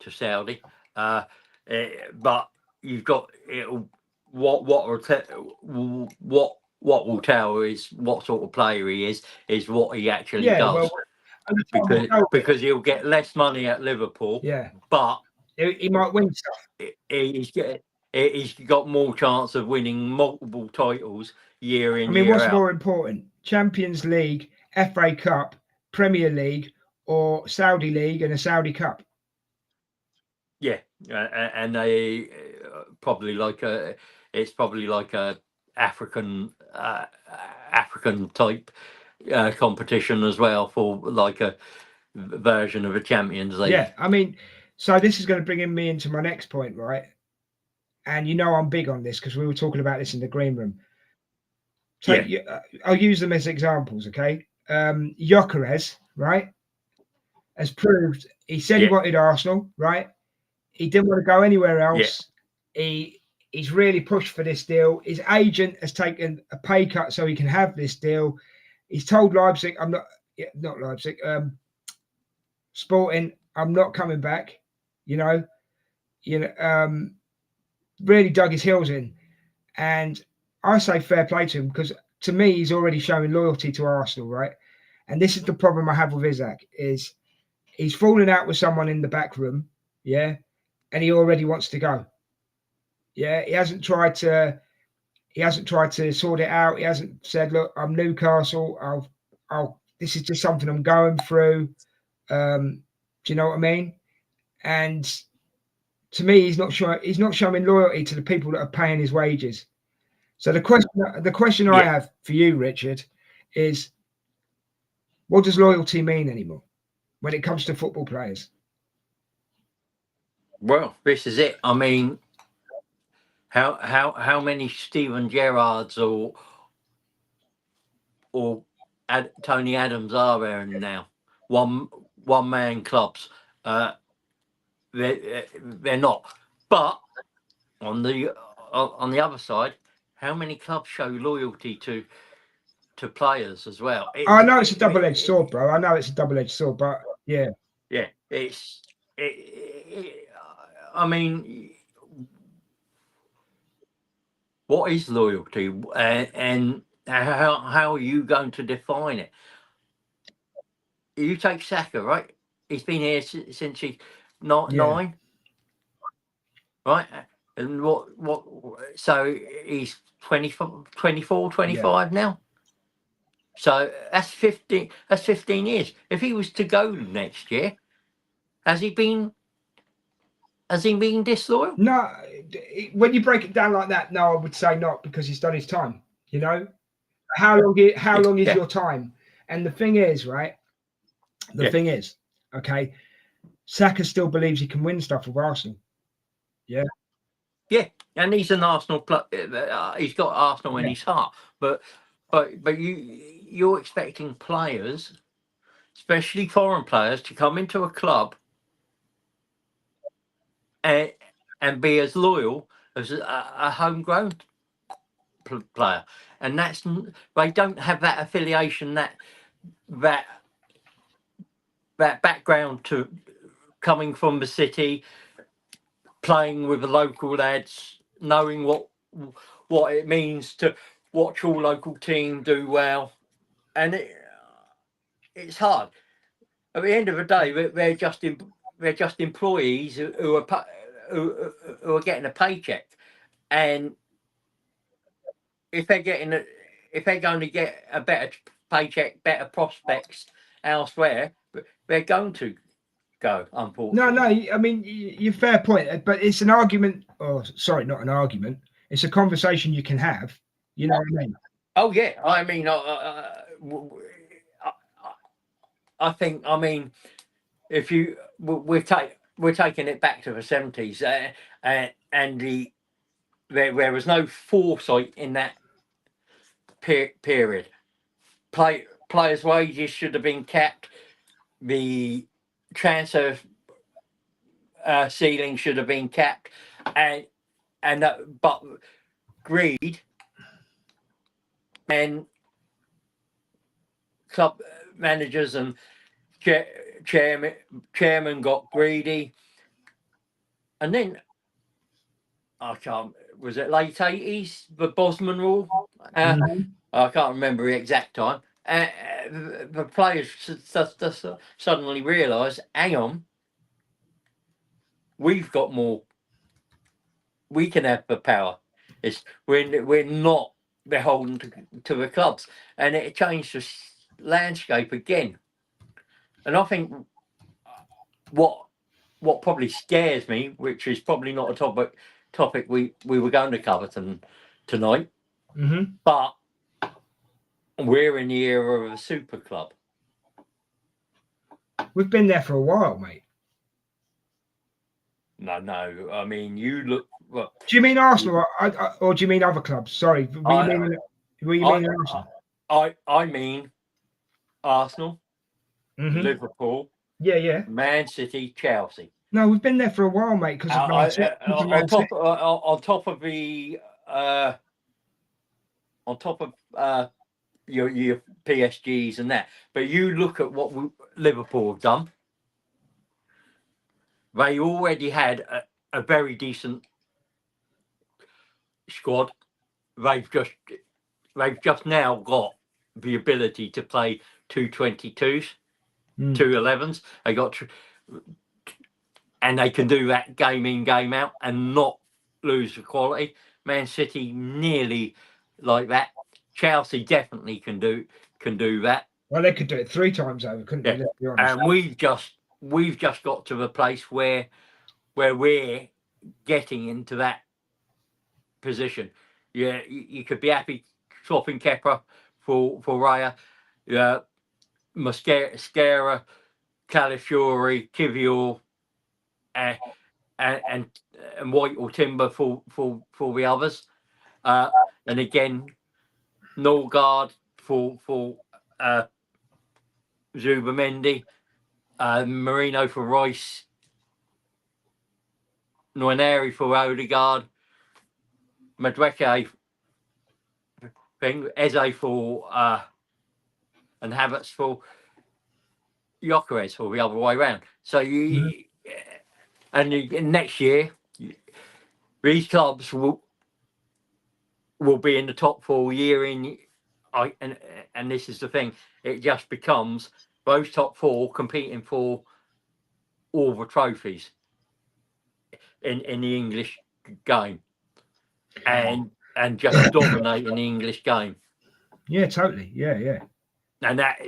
Saudi, but you've got what will tell is what sort of player he is what he actually does. Well, And the time will tell. because he'll get less money at Liverpool, Yeah, but he might win stuff. he's got more chance of winning multiple titles year in, I mean, year what's out. more important? Champions League, FA Cup, Premier League, or Saudi League and a Saudi Cup? Yeah, and they probably like a. It's probably like a African type competition as well, for like a version of a Champions League. Yeah, I mean, so this is going to bring me into my next point, right? And you know I'm big on this because we were talking about this in the green room. So I'll use them as examples, okay? Gyökeres, right, has proved he said he wanted Arsenal, right? He didn't want to go anywhere else. He's really pushed for this deal. His agent has taken a pay cut so he can have this deal. He's told Leipzig, I'm not Leipzig, Sporting, I'm not coming back. Really dug his heels in. And I say fair play to him because to me, he's already showing loyalty to Arsenal, right? And this is the problem I have with Isak is he's falling out with someone in the back room, yeah, and he already wants to go. Yeah, he hasn't tried to sort it out. He hasn't said, look, I'm Newcastle. This is just something I'm going through. Do you know what I mean? And to me, he's not showing loyalty to the people that are paying his wages. So the question I have for you, Richard, is what does loyalty mean anymore when it comes to football players? Well, this is it. I mean, how many Steven Gerrards or Tony Adams are there now? One man clubs. They're not. But on the other side, how many clubs show loyalty to players as well? I know it's a double-edged sword, bro. I know it's a double-edged sword, but yeah. I mean, what is loyalty, and how are you going to define it? You take Saka, right? He's been here since he's not 9, right? And what? So he's 24, 25 now. So that's 15. That's 15 years. If he was to go next year, has he been disloyal? No, when you break it down like that, no, I would say not because he's done his time. You know, how long is your time? And the thing is, right? The thing is, okay, Saka still believes he can win stuff with Arsenal. Yeah. Yeah, and he's an Arsenal he's got Arsenal in his heart, but you're expecting players, especially foreign players, to come into a club and be as loyal as a homegrown player, and they don't have that affiliation, that background to coming from the city, playing with the local lads, knowing what it means to watch your local team do well, and it's hard. At the end of the day, they're just employees who are getting a paycheck, and if they're going to get a better paycheck, better prospects elsewhere, they're going to go, unfortunately. No, I mean, you're fair point, but it's an argument, or sorry, not an argument. It's a conversation you can have. You know what I mean? Oh yeah, I mean, I think, I mean, if we're taking it back to the 70s, and there was no foresight in that period. Players' wages should have been capped. The transfer ceiling should have been capped, but greed and club managers and chairman got greedy, and then was it late 80s, the Bosman rule? I can't remember the exact time. the players suddenly realise, hang on, we've got more. We can have the power. We're not beholden to the clubs, and it changed the landscape again. And I think what probably scares me, which is probably not a topic we were going to cover tonight, Mm-hmm. but we're in the era of a super club. We've been there for a while, mate. No, I mean, you look. Well, Do you mean Arsenal, or do you mean other clubs? Sorry, were you mean Arsenal? I mean Arsenal, Mm-hmm. Liverpool, Yeah. Man City, Chelsea. No, we've been there for a while, mate. Because of Man City. On top of the on top of your PSGs and that, but you look at what Liverpool have done. They already had a very decent squad. They've just now got the ability to play 222s, 211s. They got, and they can do that game in, game out, and not lose the quality. Man City nearly like that. Chelsea definitely can do that. Well, they could do it 3 times over, couldn't they? Let's be honest. And we've just got to the place where we're getting into that position. Yeah, you could be happy swapping Kepa for Raya, Mascara, Calafiori, Kivior, and White or Timber for the others. And again, Norgard for Zubamendi, Marino for Rice, Noineri for Odegaard, Madueke Eze for and Havertz for Gyökeres, or the other way around. So and next year these clubs will be in the top 4 year in. And this is the thing, it just becomes those top 4 competing for all the trophies in the English game, and just dominating the English game. Yeah, totally. Yeah. And that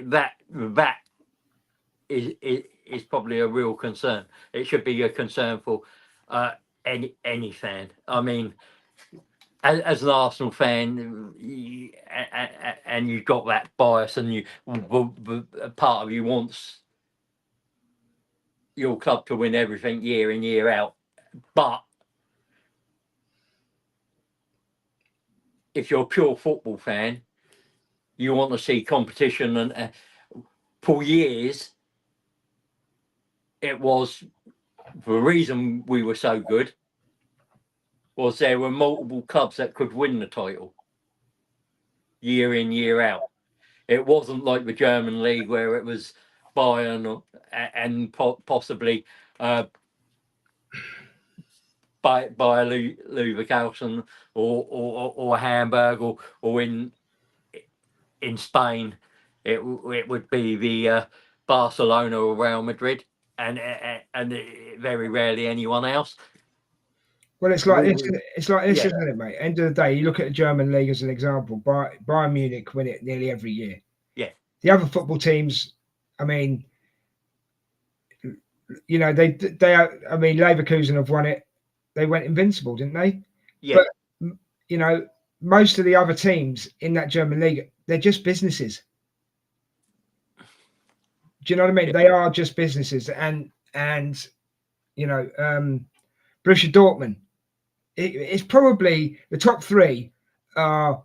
is probably a real concern. It should be a concern for any fan. I mean, as an Arsenal fan, and you've got that bias, and part of you wants your club to win everything year in, year out. But if you're a pure football fan, you want to see competition. And for years, it was the reason we were so good was there were multiple clubs that could win the title year in, year out. It wasn't like the German league where it was Bayern and possibly by Leverkusen or Hamburg, or in Spain it would be the Barcelona or Real Madrid, and very rarely anyone else. Well, it's like this, isn't it, mate? End of the day, you look at the German league as an example. Bayern Munich win it nearly every year. Yeah. The other football teams, I mean, you know, they I mean, Leverkusen have won it. They went invincible, didn't they? Yeah. But you know, most of the other teams in that German league, they're just businesses. Do you know what I mean? Yeah. They are just businesses, and you know, Borussia Dortmund. It's probably the top 3 are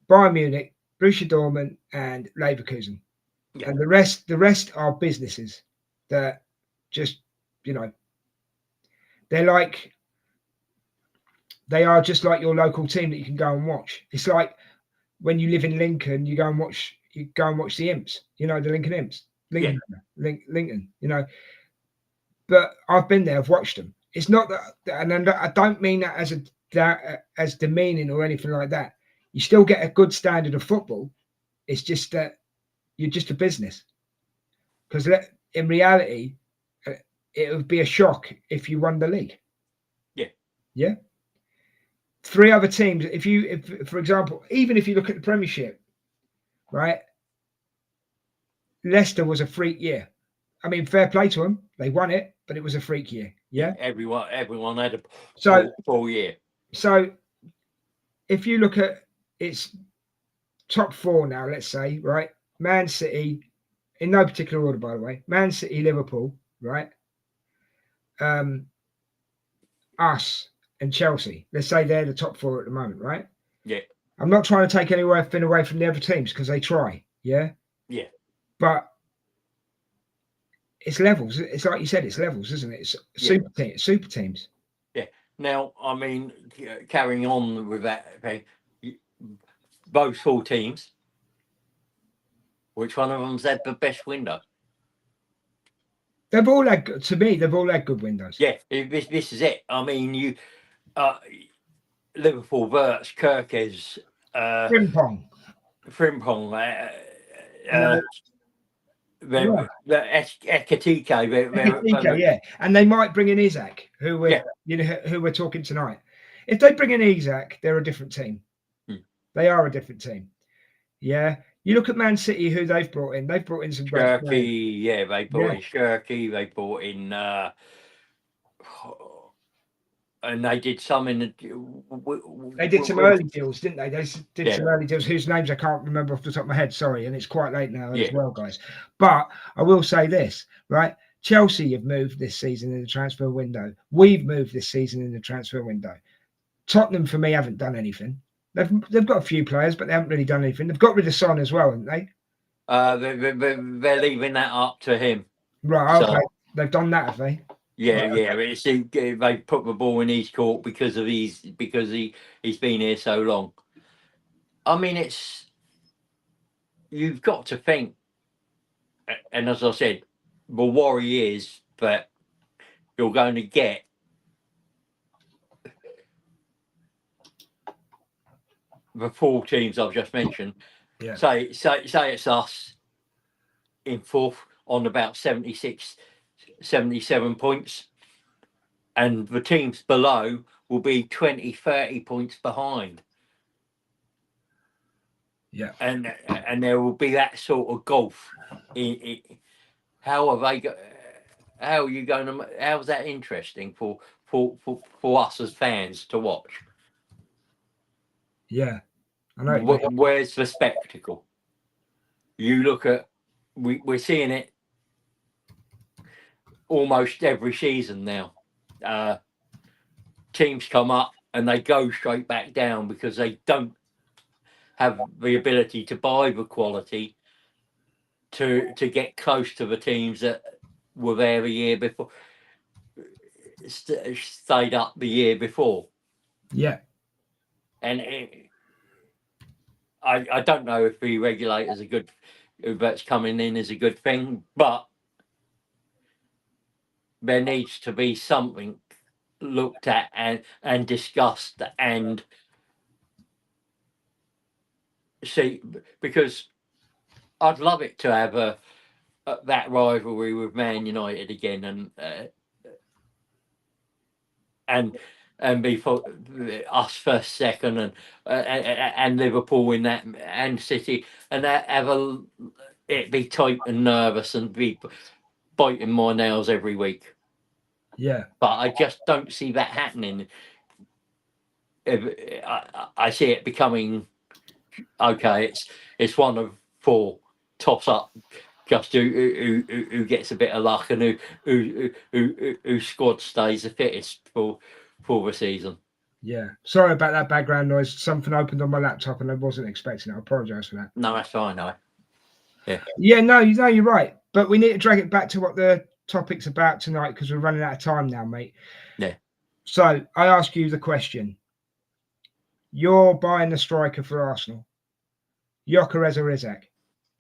Bayern Munich, Borussia Dortmund, and Leverkusen, and the rest are businesses that just, you know, they are just like your local team that you can go and watch. It's like when you live in Lincoln, you go and watch the Imps, you know, the Lincoln Imps, Lincoln, you know. But I've been there, I've watched them. It's not that, and I don't mean that as demeaning or anything like that. You still get a good standard of football. It's just that you're just a business. Because in reality, it would be a shock if you won the league. Yeah. Yeah. 3 other teams. If for example, even if you look at the Premiership, right? Leicester was a freak year. I mean, fair play to them. They won it, but it was a freak year. Yeah. Everyone had a So full year. So if you look at its top 4 now, let's say, right? Man City, in no particular order, by the way. Man City, Liverpool, right? Us and Chelsea. Let's say they're the top 4 at the moment, right? Yeah. I'm not trying to take anything away from the other teams because they try, yeah? Yeah. But it's levels. It's like you said, it's levels, isn't it? It's super teams. Yeah. Now, I mean, carrying on with that, okay, both 4 teams, which one of them's had the best window? They've all had, to me, they've all had good windows. Yeah, this is it. I mean, Liverpool, Verts, Gyökeres, Frimpong. Ekatike, Ekatike, yeah, and they might bring in Isak, who we're talking tonight. If they bring in Isak, they're a different team. They are a different team. Yeah, you look at Man City, who they've brought in. They've brought in some great players. Yeah, they brought in Shirky. They brought in, and they did some in the. They did some early deals, didn't they? They did some early deals whose names I can't remember off the top of my head. Sorry, and it's quite late now as well, guys. But I will say this, right? Chelsea have moved this season in the transfer window. We've moved this season in the transfer window. Tottenham, for me, haven't done anything. They've got a few players, but they haven't really done anything. They've got rid of Son as well, haven't they? They're leaving that up to him. Right, okay. They've done that, have they? Yeah, right. They put the ball in his court because he's been here so long. I mean, you've got to think, and as I said, the worry is that you're going to get the 4 teams I've just mentioned. Yeah. Say it's us in 4th on about 76, 77 points, and the teams below will be 20, 30 points behind. Yeah. And there will be that sort of gulf. How's that interesting for us as fans to watch? Yeah. I know. Where's the spectacle? You look at, we're seeing it almost every season now. Teams come up and they go straight back down because they don't have the ability to buy the quality to get close to the teams that were there the year before, stayed up the year before. Yeah. And I don't know if the regulators are good, that's coming in is a good thing, but there needs to be something looked at and discussed and see, because I'd love it to have that rivalry with Man United again and be for us first, second, and Liverpool in that, and City, and have it be tight and nervous and be biting my nails every week. Yeah. But I just don't see that happening. I see it becoming okay. It's one of 4 toss up, just who gets a bit of luck and who squad stays the fittest for the season. Yeah. Sorry about that background noise. Something opened on my laptop and I wasn't expecting it. I apologise for that. No, that's fine. No. Yeah. Yeah. No, you're right. But we need to drag it back to what the topic's about tonight because we're running out of time now, mate. Yeah. So I ask you the question. You're buying the striker for Arsenal. Gyökeres or Isak?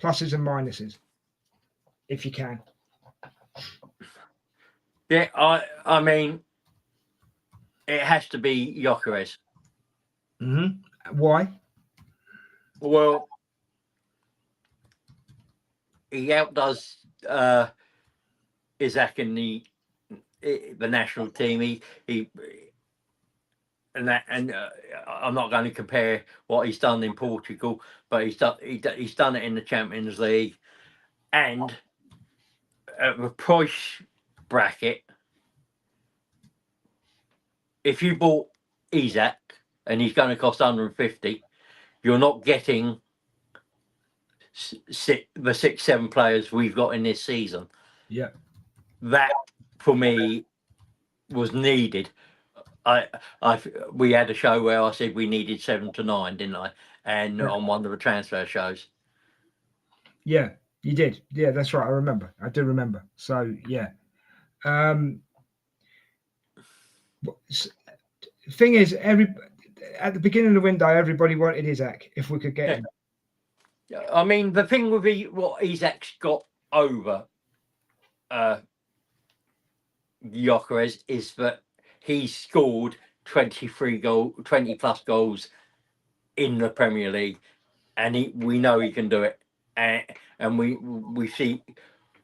Pluses and minuses, if you can. Yeah, I mean, it has to be Gyökeres. Mm-hmm. Why? Well, he outdoes Isak in the national team. He and I'm not going to compare what he's done in Portugal, but he's done it in the Champions League, and at the price bracket, if you bought Isak and he's going to cost 150, you're not getting the 6-7 players we've got in this season. Yeah. That for me was needed. We had a show where I said we needed 7 to 9, didn't I? And on one of the transfer shows. Yeah, you did. Yeah, that's right. I remember. I do remember. So yeah. Thing is, at the beginning of the window, everybody wanted Isak if we could get him. I mean, the thing with what Isak's got over Gyökeres is that he scored 20 plus goals in the Premier League, and we know he can do it, and we've seen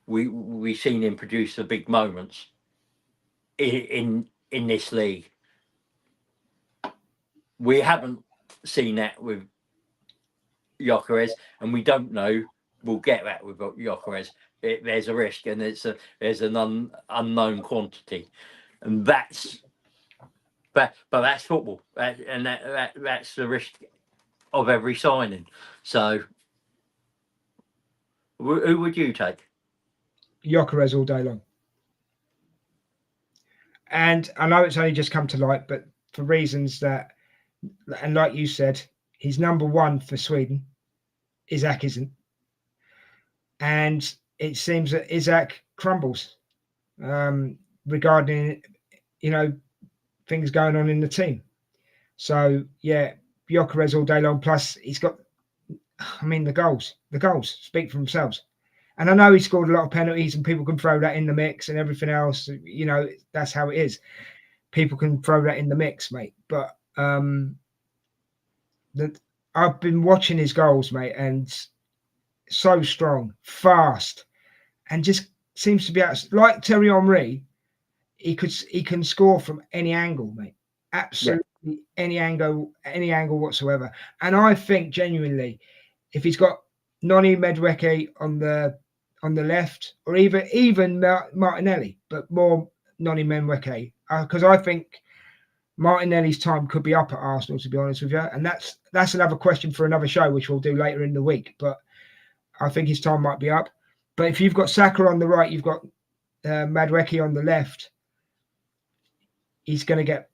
him produce the big moments in this league. We haven't seen that with Gyökeres, and we don't know we'll get that with Gyökeres. There's a risk, and there's an unknown quantity, and that's that's football, that's the risk of every signing. So, who would you take? Gyökeres all day long. And I know it's only just come to light, but for reasons that, and like you said, he's number one for Sweden. Isak isn't. And it seems that Isak crumbles regarding, things going on in the team. So, yeah, Gyökeres all day long. Plus, he's got, the goals. The goals speak for themselves. And I know he scored a lot of penalties, and people can throw that in the mix and everything else. That's how it is. People can throw that in the mix, mate. But I've been watching his goals, mate, and so strong, fast, and just seems to be like Thierry Henry. He can score from any angle, mate. Absolutely any angle whatsoever. And I think genuinely, if he's got Noni Madueke on the left, or even Martinelli, but more Noni Madueke, because I think Martinelli's time could be up at Arsenal, to be honest with you. And that's another question for another show, which we'll do later in the week. But I think his time might be up. But if you've got Saka on the right, you've got Madueke on the left, he's going to get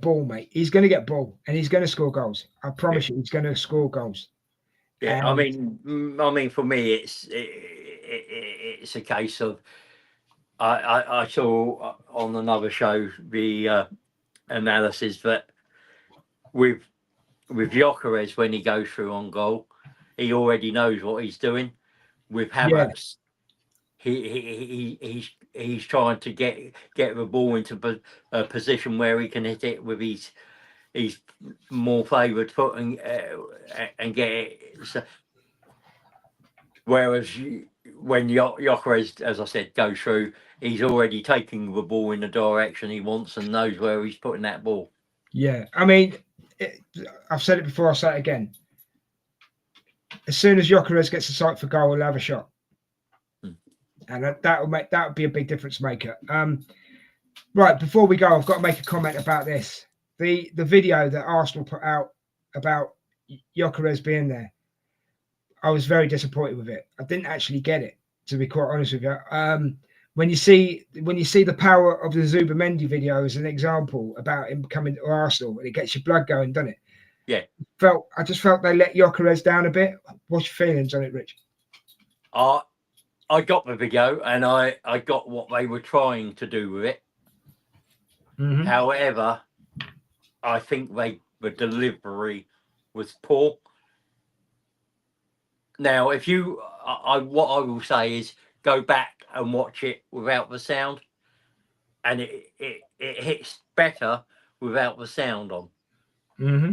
ball, mate. He's going to get ball, and he's going to score goals. I promise you, he's going to score goals. Yeah, I mean, for me, it's a case of I saw on another show the analysis that with Gyökeres, when he goes through on goal, he already knows what he's doing. With Havertz, he's trying to get the ball into a position where he can hit it with his more favoured foot and get it. So, whereas when Gyökeres, as I said, goes through, he's already taking the ball in the direction he wants and knows where he's putting that ball. Yeah, I mean, I've said it before, I'll say it again. As soon as Gyökeres gets a sight for goal, he'll have a shot. And that would be a big difference maker. Right, before we go, I've got to make a comment about this. The video that Arsenal put out about Gyökeres being there, I was very disappointed with it. I didn't actually get it, to be quite honest with you. When you see the power of the Zubimendi video as an example about him coming to Arsenal, and it gets your blood going, doesn't it? Yeah. I just felt they let Gyökeres down a bit. What's your feelings on it, Rich? I got the video, and I got what they were trying to do with it. Mm-hmm. However, I think the delivery was poor. Now, what I will say is go back and watch it without the sound, and it hits better without the sound on. Mm-hmm.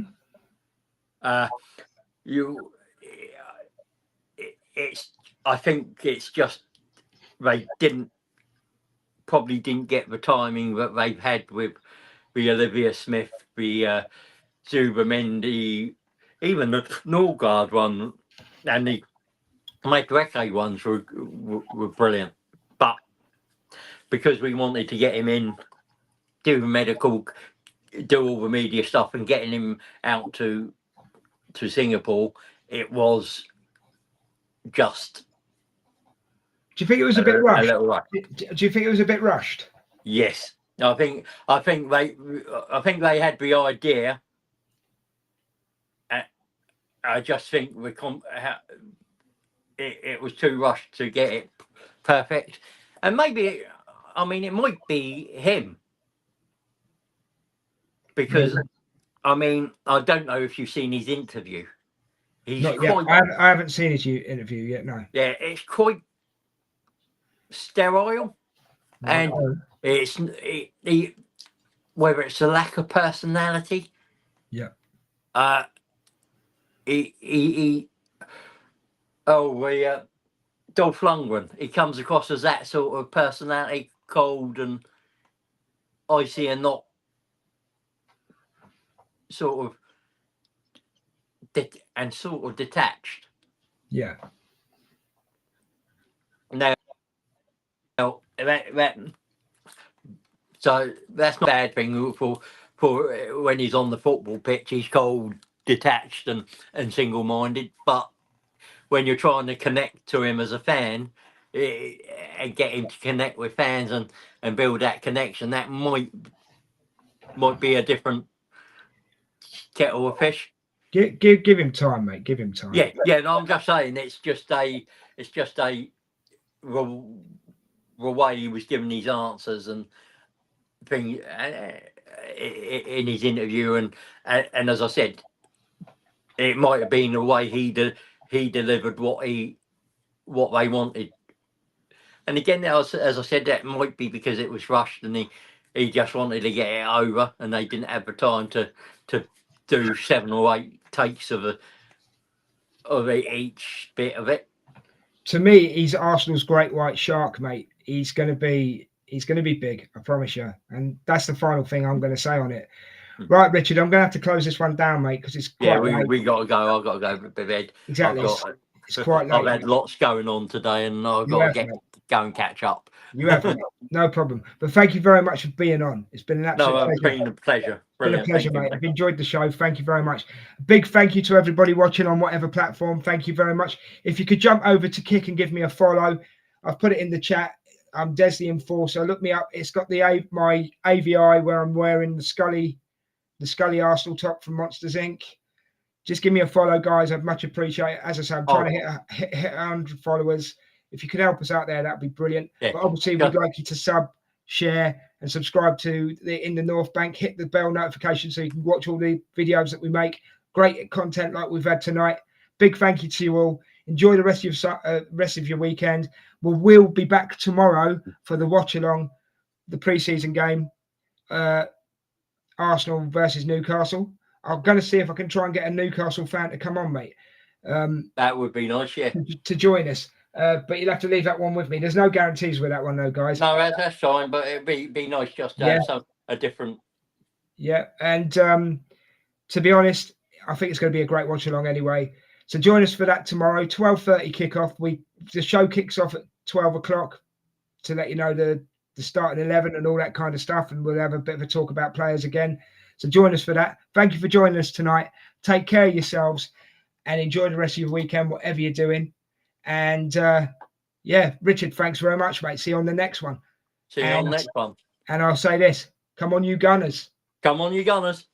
It's I think it's just they probably didn't get the timing that they've had with the Olivia Smith, the Zubermendi, even the Norgard one, and the Madueke ones were brilliant. But because we wanted to get him in, do the medical, do all the media stuff, and getting him out to Singapore, it was just. Do you think it was a bit rushed? A little rushed. Do you think it was a bit rushed? Yes, I think they had the idea. I just think it was too rushed to get it perfect, and maybe it might be him because I don't know if you've seen his interview. He's Not yet. I haven't seen his interview yet. No. Yeah, it's quite sterile, and it's whether it's a lack of personality. Yeah. Dolph Lundgren, he comes across as that sort of personality, cold and icy and not sort of detached. Yeah. Now that so that's not a bad thing for when he's on the football pitch. He's cold, detached, and single-minded. But when you're trying to connect to him as a fan and get him to connect with fans and build that connection, that might be a different kettle of fish. Give him time, mate. Give him time. Yeah. No, I'm just saying it's just a the way he was giving his answers and thing in his interview, and as I said, it might have been the way he delivered what they wanted. And again, as I said, that might be because it was rushed and he just wanted to get it over, and they didn't have the time to do 7 or 8 takes of each bit of it. To me, he's Arsenal's great white shark, mate. He's going to be big, I promise you. And that's the final thing I'm going to say on it. Right, Richard, I'm going to have to close this one down, mate, because it's quite late. We got to go. I've got to go to bed. Exactly. It's quite late. I've had lots going on today, and I've got to go and catch up. You have, no problem. But thank you very much for being on. It's been an absolute pleasure. It's been a pleasure. Brilliant. Been a pleasure, mate. I've enjoyed the show. Thank you very much. Big thank you to everybody watching on whatever platform. Thank you very much. If you could jump over to Kick and give me a follow. I've put it in the chat. I'm Des the Enforcer. Look me up. It's got my AVI where I'm wearing the Scully Arsenal top from Monsters Inc. Just give me a follow, guys. I'd much appreciate it. As I say, I'm trying to hit 100 followers. If you could help us out there, that'd be brilliant. Yeah. But obviously, we'd like you to sub, share, and subscribe to the In the North Bank. Hit the bell notification so you can watch all the videos that we make. Great content like we've had tonight. Big thank you to you all. Enjoy the rest of your weekend. We'll be back tomorrow for the watch along, the pre-season game, Arsenal versus Newcastle. I'm going to see if I can try and get a Newcastle fan to come on, mate. That would be nice, yeah. To join us. But you'll have to leave that one with me. There's no guarantees with that one, though, guys. No, that's fine, but it'd be nice just to have a different. Yeah, and to be honest, I think it's going to be a great watch along anyway. So join us for that tomorrow, 12:30 kickoff. The show kicks off at 12 o'clock to let you know the starting 11 and all that kind of stuff, and we'll have a bit of a talk about players again. So join us for that. Thank you for joining us tonight. Take care of yourselves and enjoy the rest of your weekend, whatever you're doing. And Richard, thanks very much, mate. See you on the next one. See you on the next one. And I'll say this: come on, you Gunners. Come on, you Gunners.